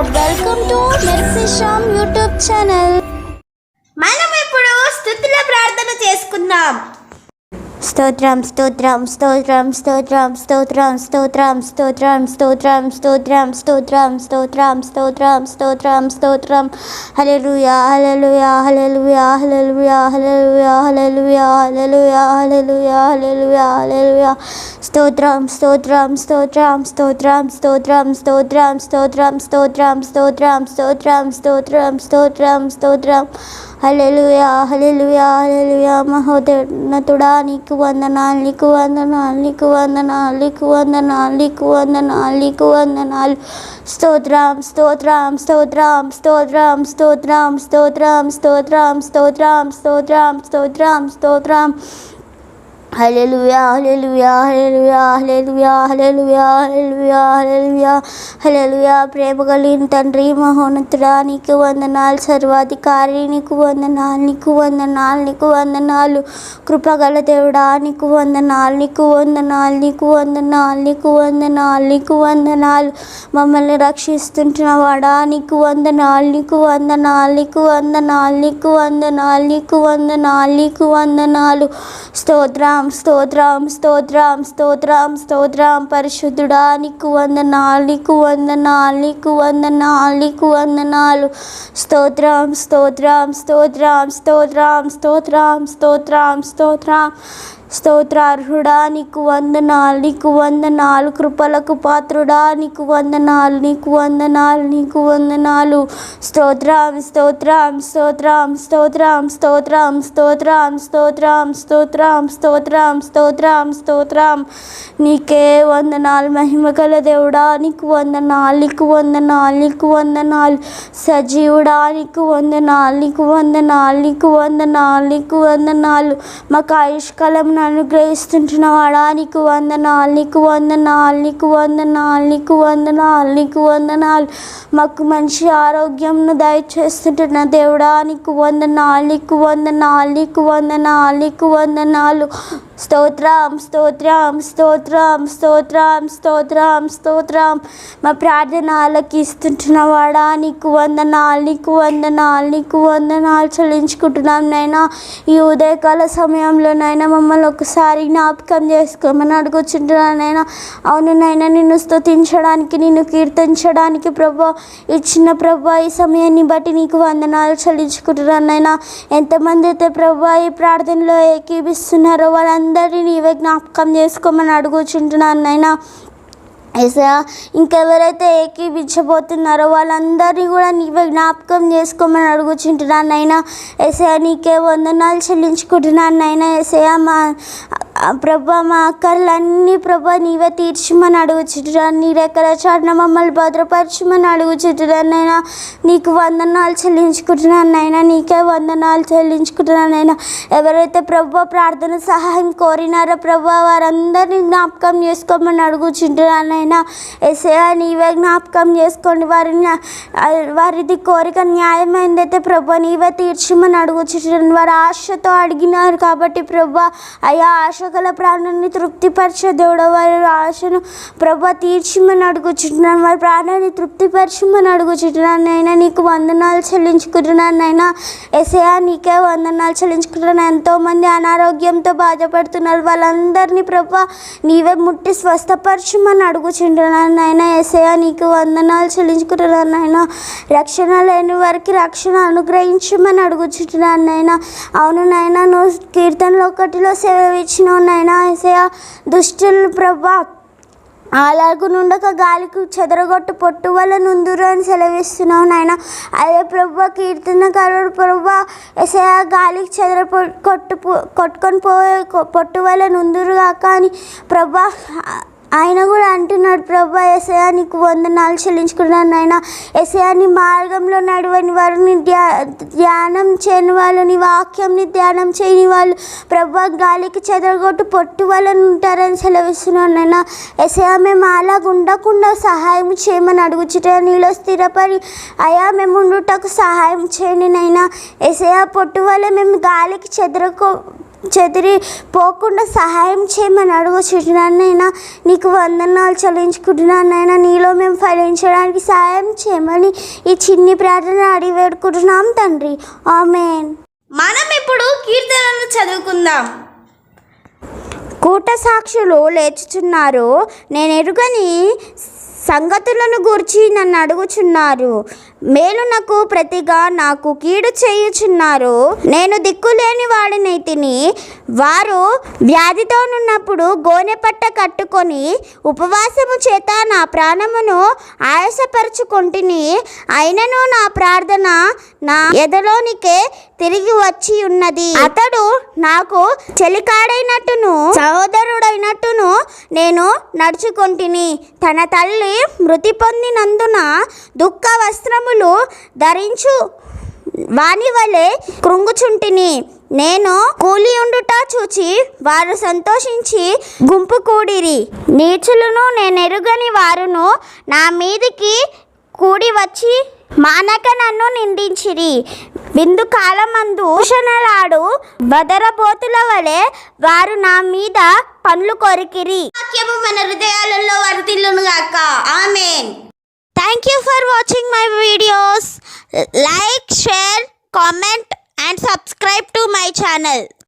Welcome to మెర్సిషామ్ YouTube channel. మనం ఇప్పుడు స్తుతుల ప్రార్థన చేసుకుందాం. స్తోత్రం స్తోత్రం స్తోత్రం స్తోత్రం స్తోత్రం స్తోత్రం స్తోత్రం స్తోత్రం స్తోత్రం స్తోత్రం స్తోత్రం స్తోత్రం స్తోత్రం స్తోత్రం హల్లెలూయా హల్లెలూయా హల్లెలూయా హల్లెలూయా హల్లెలూయా హల్లెలూయా హల్లెలూయా హల్లెలూయా హల్లెలూయా హల్లెలూయా స్తోత్రం స్తోత్రం స్తోత్రం స్తోత్రం స్తోత్రం స్తోత్రం స్తోత్రం స్తోత్రం స్తోత్రం స్తోత్రం స్తోత్రం స్తోత్రం స్తోత్రం హల్లెలూయా హల్లెలూయా హల్లెలూయా. మహోన్నతుడా నీకు వందనాలు, నీకు వందనాలు, నీకు వందనాలు, నీకు వందనాలు, నీకు వందనాలు, నీకు వందనాలు. స్తోత్రం స్తోత్రం స్తోత్రం స్తోత్రం స్తోత్రం స్తోత్రం స్తోత్రం స్తోత్రం స్తోత్రం స్తోత్రం స్తోత్రం హల్లెలూయా హల్లెలూయా హల్లెలూయా హల్లెలూయా హల్లెలూయా హల్లెలూయా హల్లెలూయా హల్లెలూయా. ప్రేమ కలిగిన తండ్రి మహోన్నతుడా నీకు వందనాలు, సర్వాధికారి నీకు వందనాలు, నీకు వందనాలు, నీకు వందనాలు. కృపగల దేవుడా నీకు వందనాలు, నీకు వందనాలు, నీకు వందనాలు, నీకు వందనాలు, నీకు వందనాలు. మమ్మల్ని రక్షిస్తుంటున్న వాడా నీకు వందనాలు, నీకు వందనాలు, నీకు వందనాలు, నీకు వందనాలు, నీకు వందనాలు, నీకు వందనాలు. స్తోత్రం స్తోత్రం స్తోత్రం స్తోత్రం స్తోత్రం పరిశుద్ధుడా నీకు వందనాలు, నీకు వందనాలు, నీకు వందనాలు, నీకు వందనాలు. స్తోత్రం స్తోత్రం స్తోత్రం స్తోత్రం స్తోత్రం స్తోత్రం స్తోత్రం స్తోత్రార్హుడా నీకు వందనాలు, నీకు వందనాలు. కృపలకు పాత్రుడా నీకు వందనాలు, నీకు వందనాలు, నీకు వందనాలు. స్తోత్రం స్తోత్రం స్తోత్రం స్తోత్రం స్తోత్రం స్తోత్రం స్తోత్రం స్తోత్రం స్తోత్రం స్తోత్రం స్తోత్రం నీకే వందనాలు. మహిమగల దేవుడా నీకు వందనాలు, నీకు వందనాలు, నీకు వందనాలు. సజీవుడా నీకు వందనాలు, నీకు వందనాలు, నీకు వందనాలు, నీకు వందనాలు. మాకు ఆయుష్కాలం అనుగ్రహిస్తుంటున్న వాడా నీకు వందనాలు, నీకు వందనాలు, నీకు వందనాలు, నీకు వందనాలు, నీకు వందనాలు. మాకు మంచి ఆరోగ్యంను దయచేస్తుంటున్న దేవుడా నీకు వందనాలు, నీకు వందనాలు, నీకు వందనాలు, నీకు వందనాలు. స్తోత్రం స్తోత్రం స్తోత్రం స్తోత్రం స్తోత్రం స్తోత్రం. మా ప్రార్థన ఆలకిస్తుంటున్న వాడా నీకు వందనాలు, నీకు వందనాలు, నీకు వందనాలు చెల్లించుకుంటున్నాం నైనా. ఈ ఉదయకాల సమయంలోనైనా మమ్మల్ని ఒకసారి జ్ఞాపకం చేసుకోమని అడుగుచుంటున్నాను నైనా. అవును నైనా నిన్ను స్తుతించడానికి, నిన్ను కీర్తించడానికి ప్రభా ఇచ్చిన ప్రభా ఈ సమయాన్ని బట్టి నీకు వందనాలు చెల్లించుకుంటున్నాను నైనా. ఎంతమంది అయితే ప్రభా ఈ ప్రార్థనలో ఏకీభిస్తున్నారో వాళ్ళందరినీ నీవే జ్ఞాపకం చేసుకోమని అడుగుచుంటున్నాను నైనా. ఏసయ్యా ఇంకెవరైతే ఏకీభించబోతున్నారో వాళ్ళందరినీ కూడా నీవే జ్ఞాపకం చేసుకోమని అడుగుచుంటున్నాను నైనా. ఏసయ్యా నీకే వందనాలు చెల్లించుకుంటున్నాను నైనా. ఏసయ్యా మా ప్రభా మా అక్కర్లన్నీ ప్రభా నీవే తీర్చమని అడుగుచుంటున్నాను. నీ రెక్కల చాటున మమ్మల్ని భద్రపరచమని అడుగుచుంటున్నాను నైనా. నీకు వందనాలు చెల్లించుకుంటున్నాను నైనా, నీకే వందనాలు చెల్లించుకుంటున్నాను నైనా. ఎవరైతే ప్రభా ప్రార్థన సహాయం కోరినారో ప్రభా వారందరినీ జ్ఞాపకం చేసుకోమని అడుగుచుంటున్నాను నైనా. ఏసయ్యా నీవే జ్ఞాపకం చేసుకోండి. వారిది కోరిక న్యాయమైందైతే ప్రభా నీవే తీర్చమని అడుగుచుంటున్నాను. వారు ఆశతో అడిగినారు కాబట్టి ప్రభా అయా ఆశ గల ప్రాణాన్ని తృప్తిపరిచే దేవుడు వారి ఆశను ప్రభా తీర్చమని అడుగుచుంటున్నాను. వారి ప్రాణాన్ని తృప్తిపరచమని అడుగుచుంటున్నాను నైనా. నీకు వందనాలు చెల్లించుకుంటున్నాను నైనా. ఏసయ్యా నీకే వందనాలు చెల్లించుకుంటున్నాను. ఎంతోమంది అనారోగ్యంతో బాధపడుతున్నారు, వాళ్ళందరినీ ప్రభా నీవే ముట్టి స్వస్థపరచమని అడుగుచుంటున్నాను నైనా. ఏసయ్యా నీకు వందనాలు చెల్లించుకుంటున్నాను నైనా. రక్షణ లేని వారికి రక్షణ అనుగ్రహించమని అడుగుచుంటున్నాను నైనా. అవును నైనా నువ్వు కీర్తనలో 1లో సేవ ఇచ్చినావు నైనా. ఏసయ్యా దుష్టులు ప్రభా అలాగు నుండక గాలికి చెదరగొట్టు పొట్టు వల్ల నుందురు అని సెలవిస్తున్నావు నాయన. అదే ప్రభా కీర్తనకారుడు ప్రభా ఏసయ్యా గాలికి కొట్టుకొని పోయే పొట్టు వల్ల నుందురు కాక అని ప్రభా ఆయన కూడా అంటున్నాడు. ప్రభా ఏసయ్యా నీకు వందనాలు చెల్లించుకున్నాను నాయన. ఏసయ్యా నీ మార్గంలో నడవని వారిని ధ్యానం చేయని వాళ్ళు, నీ వాక్యంని ధ్యానం చేయని వాళ్ళు ప్రభా గాలికి చెదరగొట్టు పొట్టు వలన ఉంటారని సెలవిస్తున్నాను నాయన. ఏసయ్యా మేము అలాగ ఉండకుండా సహాయం చేయమని అడుగుచుట నీలో స్థిరపడి అయా మేము ఉండుటకు సహాయం చేయండి నైనా. ఏసయ్యా పొట్టు వల్ల మేము గాలికి చెదిరి పోకుండా సహాయం చేయమని అడుగుచుంటున్నాను నైనా. నీకు వందనాలు చెల్లించుకుంటున్నాను నైనా. నీలో మేము ఫలించడానికి సహాయం చేయమని ఈ చిన్ని ప్రార్థన అడిగి వేడుకుంటున్నాం తండ్రి. ఆమేన్. మనం ఇప్పుడు కీర్తనలు చదువుకుందాం. కూట సాక్షులు లేచుచున్నారు, నేను ఎరుగని సంగతులను గూర్చి నన్ను అడుగుచున్నారు. మేలునకు ప్రతిగా నాకు కీడు చేయుచున్నారు. నేను దిక్కులేని వాడినైతిని. వారు వ్యాధితోనున్నప్పుడు గోనెపట్ట కట్టుకొని ఉపవాసము చేత నా ప్రాణమును ఆయాసపరచుకొంటిని. అయినను నా ప్రార్థన నా ఎదలోనికే తిరిగి వచ్చి ఉన్నది. అతడు నాకు చెలికాడైనట్టును సహోదరుడైనట్టును నేను నడుచుకొంటిని. తన తల్లి మృతి పొందినందున దుఃఖ వస్త్రములు ధరించు వాని వలె కృంగుచుంటిని. నేను కూలి ఉండుట చూచి వారు సంతోషించి గుంపు కూడిరి. నీచులను నేనెరుగని వారును నా మీదికి కూడి వచ్చి మానక నన్ను నిందించిరి. విందు కాలమందు భూషణలాడు బదరబోతుల వలె వారు నా మీద పండ్లు కొరికిరి. వాక్యము మన హృదయాలలో వర్ధిల్లును గాక. ఆమేన్. Thank you for watching my videos. Like, share, comment and subscribe to my channel.